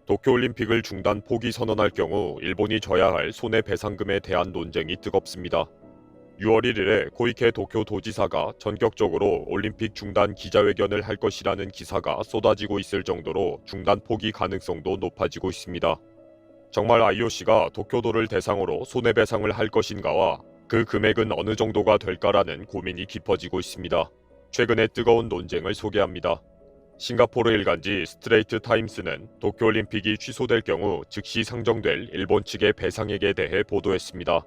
도쿄올림픽을 중단 포기 선언할 경우 일본이 져야 할 손해배상금에 대한 논쟁이 뜨겁습니다. 6월 1일에 고이케 도쿄 도지사가 전격적으로 올림픽 중단 기자회견을 할 것이라는 기사가 쏟아지고 있을 정도로 중단 포기 가능성도 높아지고 있습니다. 정말 IOC가 도쿄도를 대상으로 손해배상을 할 것인가와 그 금액은 어느 정도가 될까라는 고민이 깊어지고 있습니다. 최근의 뜨거운 논쟁을 소개합니다. 싱가포르 일간지 스트레이트 타임스는 도쿄올림픽이 취소될 경우 즉시 상정될 일본 측의 배상액에 대해 보도했습니다.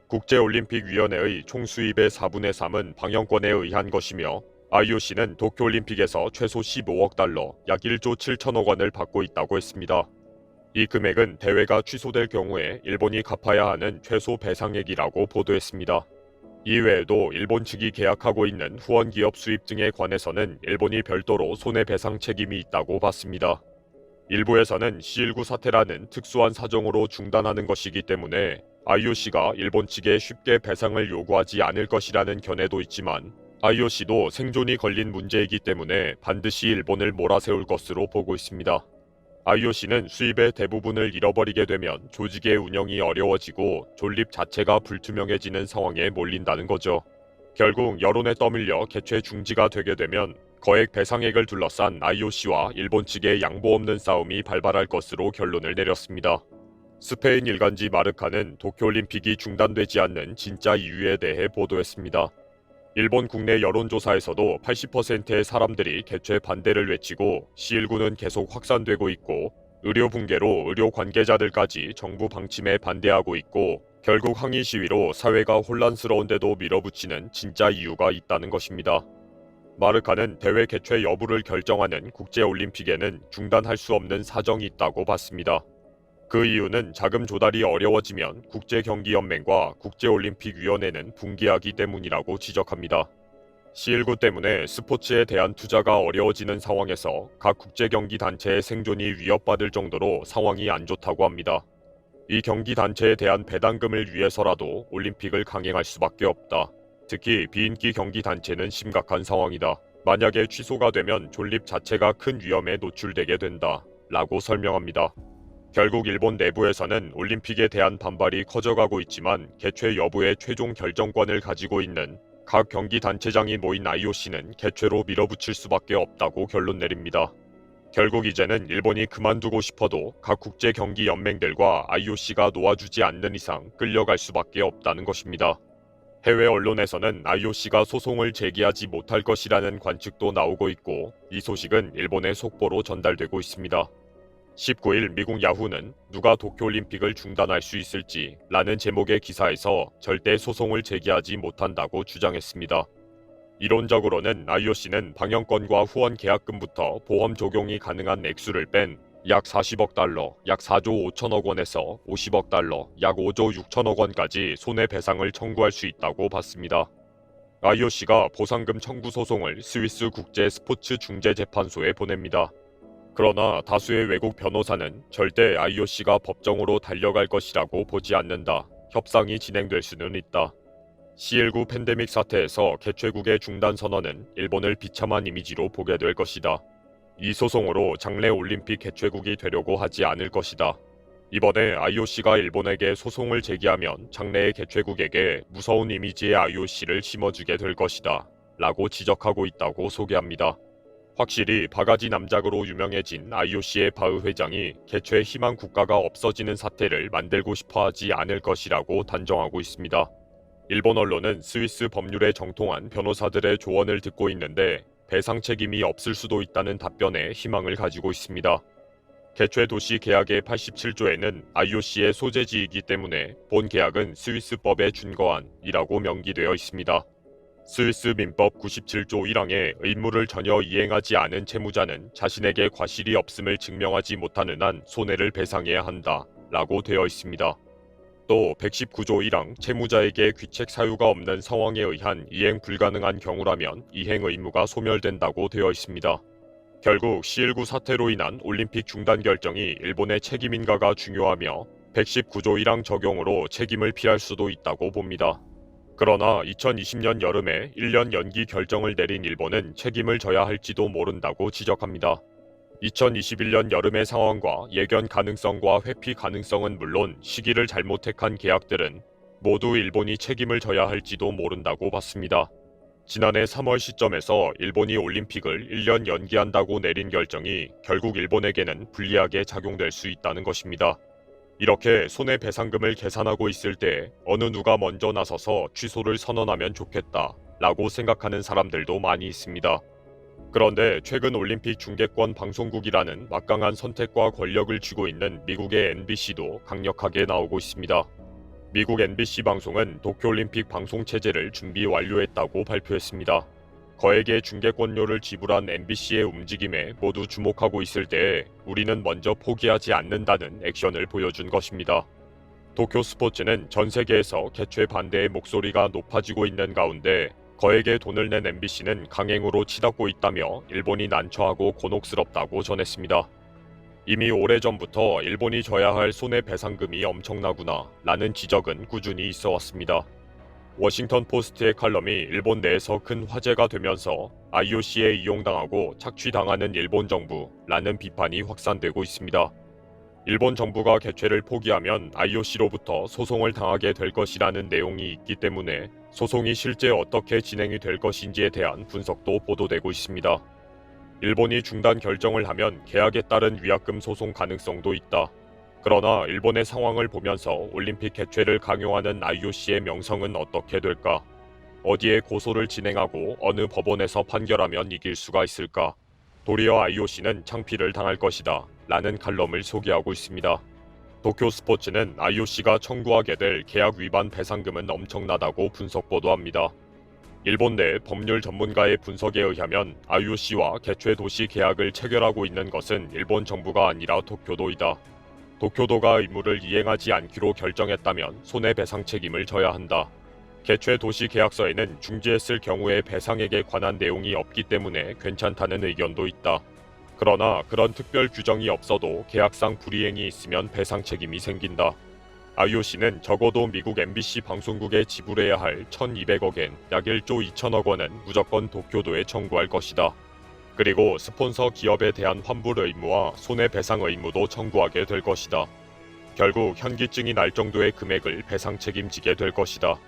국제올림픽위원회의 총 수입의 4분의 3은 방영권에 의한 것이며 IOC는 도쿄올림픽에서 최소 15억 달러, 약 1조 7천억 원을 받고 있다고 했습니다. 이 금액은 대회가 취소될 경우에 일본이 갚아야 하는 최소 배상액이라고 보도했습니다. 이외에도 일본 측이 계약하고 있는 후원기업 수입 등에 관해서는 일본이 별도로 손해배상 책임이 있다고 봤습니다. 일부에서는 C19 사태라는 특수한 사정으로 중단하는 것이기 때문에 IOC가 일본 측에 쉽게 배상을 요구하지 않을 것이라는 견해도 있지만 IOC도 생존이 걸린 문제이기 때문에 반드시 일본을 몰아세울 것으로 보고 있습니다. IOC는 수입의 대부분을 잃어버리게 되면 조직의 운영이 어려워지고 존립 자체가 불투명해지는 상황에 몰린다는 거죠. 결국 여론에 떠밀려 개최 중지가 되게 되면 거액 배상액을 둘러싼 IOC와 일본 측의 양보 없는 싸움이 발발할 것으로 결론을 내렸습니다. 스페인 일간지 마르카는 도쿄올림픽이 중단되지 않는 진짜 이유에 대해 보도했습니다. 일본 국내 여론조사에서도 80%의 사람들이 개최 반대를 외치고 C19는 계속 확산되고 있고 의료 붕괴로 의료 관계자들까지 정부 방침에 반대하고 있고 결국 항의 시위로 사회가 혼란스러운데도 밀어붙이는 진짜 이유가 있다는 것입니다. 마르카는 대회 개최 여부를 결정하는 국제올림픽에는 중단할 수 없는 사정이 있다고 봤습니다. 그 이유는 자금 조달이 어려워지면 국제경기연맹과 국제올림픽위원회는 붕괴하기 때문이라고 지적합니다. C19 때문에 스포츠에 대한 투자가 어려워지는 상황에서 각 국제경기단체의 생존이 위협받을 정도로 상황이 안 좋다고 합니다. 이 경기단체에 대한 배당금을 위해서라도 올림픽을 강행할 수밖에 없다. 특히 비인기 경기단체는 심각한 상황이다. 만약에 취소가 되면 존립 자체가 큰 위험에 노출되게 된다. 라고 설명합니다. 결국 일본 내부에서는 올림픽에 대한 반발이 커져가고 있지만 개최 여부의 최종 결정권을 가지고 있는 각 경기단체장이 모인 IOC는 개최로 밀어붙일 수밖에 없다고 결론 내립니다. 결국 이제는 일본이 그만두고 싶어도 각 국제경기연맹들과 IOC가 놓아주지 않는 이상 끌려갈 수밖에 없다는 것입니다. 해외 언론에서는 IOC가 소송을 제기하지 못할 것이라는 관측도 나오고 있고 이 소식은 일본의 속보로 전달되고 있습니다. 19일 미국 야후는 누가 도쿄올림픽을 중단할 수 있을지 라는 제목의 기사에서 절대 소송을 제기하지 못한다고 주장했습니다. 이론적으로는 IOC는 방영권과 후원 계약금부터 보험 적용이 가능한 액수를 뺀 약 40억 달러, 약 4조 5천억 원에서 50억 달러, 약 5조 6천억 원까지 손해배상을 청구할 수 있다고 봤습니다. IOC가 보상금 청구 소송을 스위스 국제 스포츠 중재재판소에 보냅니다. 그러나 다수의 외국 변호사는 절대 IOC가 법정으로 달려갈 것이라고 보지 않는다. 협상이 진행될 수는 있다. C19 팬데믹 사태에서 개최국의 중단 선언은 일본을 비참한 이미지로 보게 될 것이다. 이 소송으로 장래 올림픽 개최국이 되려고 하지 않을 것이다. 이번에 IOC가 일본에게 소송을 제기하면 장래의 개최국에게 무서운 이미지의 IOC를 심어주게 될 것이다. 라고 지적하고 있다고 소개합니다. 확실히 바가지 남작으로 유명해진 IOC의 바흐 회장이 개최 희망 국가가 없어지는 사태를 만들고 싶어 하지 않을 것이라고 단정하고 있습니다. 일본 언론은 스위스 법률에 정통한 변호사들의 조언을 듣고 있는데 배상 책임이 없을 수도 있다는 답변에 희망을 가지고 있습니다. 개최 도시 계약의 87조에는 IOC의 소재지이기 때문에 본 계약은 스위스법에 준거한이라고 명기되어 있습니다. 스위스 민법 97조 1항에 의무를 전혀 이행하지 않은 채무자는 자신에게 과실이 없음을 증명하지 못하는 한 손해를 배상해야 한다 라고 되어 있습니다. 또 119조 1항 채무자에게 귀책 사유가 없는 상황에 의한 이행 불가능한 경우라면 이행 의무가 소멸된다고 되어 있습니다. 결국 C19 사태로 인한 올림픽 중단 결정이 일본의 책임인가가 중요하며 119조 1항 적용으로 책임을 피할 수도 있다고 봅니다. 그러나 2020년 여름에 1년 연기 결정을 내린 일본은 책임을 져야 할지도 모른다고 지적합니다. 2021년 여름의 상황과 예견 가능성과 회피 가능성은 물론 시기를 잘못 택한 계약들은 모두 일본이 책임을 져야 할지도 모른다고 봤습니다. 지난해 3월 시점에서 일본이 올림픽을 1년 연기한다고 내린 결정이 결국 일본에게는 불리하게 작용될 수 있다는 것입니다. 이렇게 손해배상금을 계산하고 있을 때 어느 누가 먼저 나서서 취소를 선언하면 좋겠다 라고 생각하는 사람들도 많이 있습니다. 그런데 최근 올림픽 중계권 방송국이라는 막강한 선택과 권력을 쥐고 있는 미국의 NBC도 강력하게 나오고 있습니다. 미국 NBC 방송은 도쿄올림픽 방송 체제를 준비 완료했다고 발표했습니다. 거액의 중계권료를 지불한 MBC의 움직임에 모두 주목하고 있을 때에 우리는 먼저 포기하지 않는다는 액션을 보여준 것입니다. 도쿄 스포츠는 전 세계에서 개최 반대의 목소리가 높아지고 있는 가운데 거액의 돈을 낸 MBC는 강행으로 치닫고 있다며 일본이 난처하고 곤혹스럽다고 전했습니다. 이미 오래전부터 일본이 져야 할 손해배상금이 엄청나구나 라는 지적은 꾸준히 있어 왔습니다. 워싱턴 포스트의 칼럼이 일본 내에서 큰 화제가 되면서 IOC에 이용당하고 착취당하는 일본 정부라는 비판이 확산되고 있습니다. 일본 정부가 개최를 포기하면 IOC로부터 소송을 당하게 될 것이라는 내용이 있기 때문에 소송이 실제 어떻게 진행이 될 것인지에 대한 분석도 보도되고 있습니다. 일본이 중단 결정을 하면 계약에 따른 위약금 소송 가능성도 있다. 그러나 일본의 상황을 보면서 올림픽 개최를 강요하는 IOC의 명성은 어떻게 될까? 어디에 고소를 진행하고 어느 법원에서 판결하면 이길 수가 있을까? 도리어 IOC는 창피를 당할 것이다 라는 칼럼을 소개하고 있습니다. 도쿄 스포츠는 IOC가 청구하게 될 계약 위반 배상금은 엄청나다고 분석 보도합니다. 일본 내 법률 전문가의 분석에 의하면 IOC와 개최 도시 계약을 체결하고 있는 것은 일본 정부가 아니라 도쿄도이다. 도쿄도가 의무를 이행하지 않기로 결정했다면 손해배상 책임을 져야 한다. 개최 도시 계약서에는 중지했을 경우의 배상액에 관한 내용이 없기 때문에 괜찮다는 의견도 있다. 그러나 그런 특별 규정이 없어도 계약상 불이행이 있으면 배상 책임이 생긴다. IOC는 적어도 미국 MBC 방송국에 지불해야 할 1,200억엔 약 1조 2천억 원은 무조건 도쿄도에 청구할 것이다. 그리고 스폰서 기업에 대한 환불 의무와 손해배상 의무도 청구하게 될 것이다. 결국 현기증이 날 정도의 금액을 배상 책임지게 될 것이다.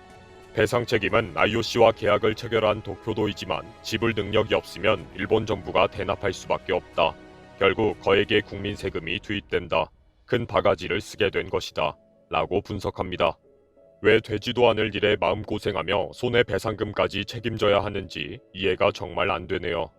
배상 책임은 IOC와 계약을 체결한 도쿄도이지만 지불 능력이 없으면 일본 정부가 대납할 수밖에 없다. 결국 거액의 국민 세금이 투입된다. 큰 바가지를 쓰게 된 것이다. 라고 분석합니다. 왜 되지도 않을 일에 마음고생하며 손해배상금까지 책임져야 하는지 이해가 정말 안 되네요.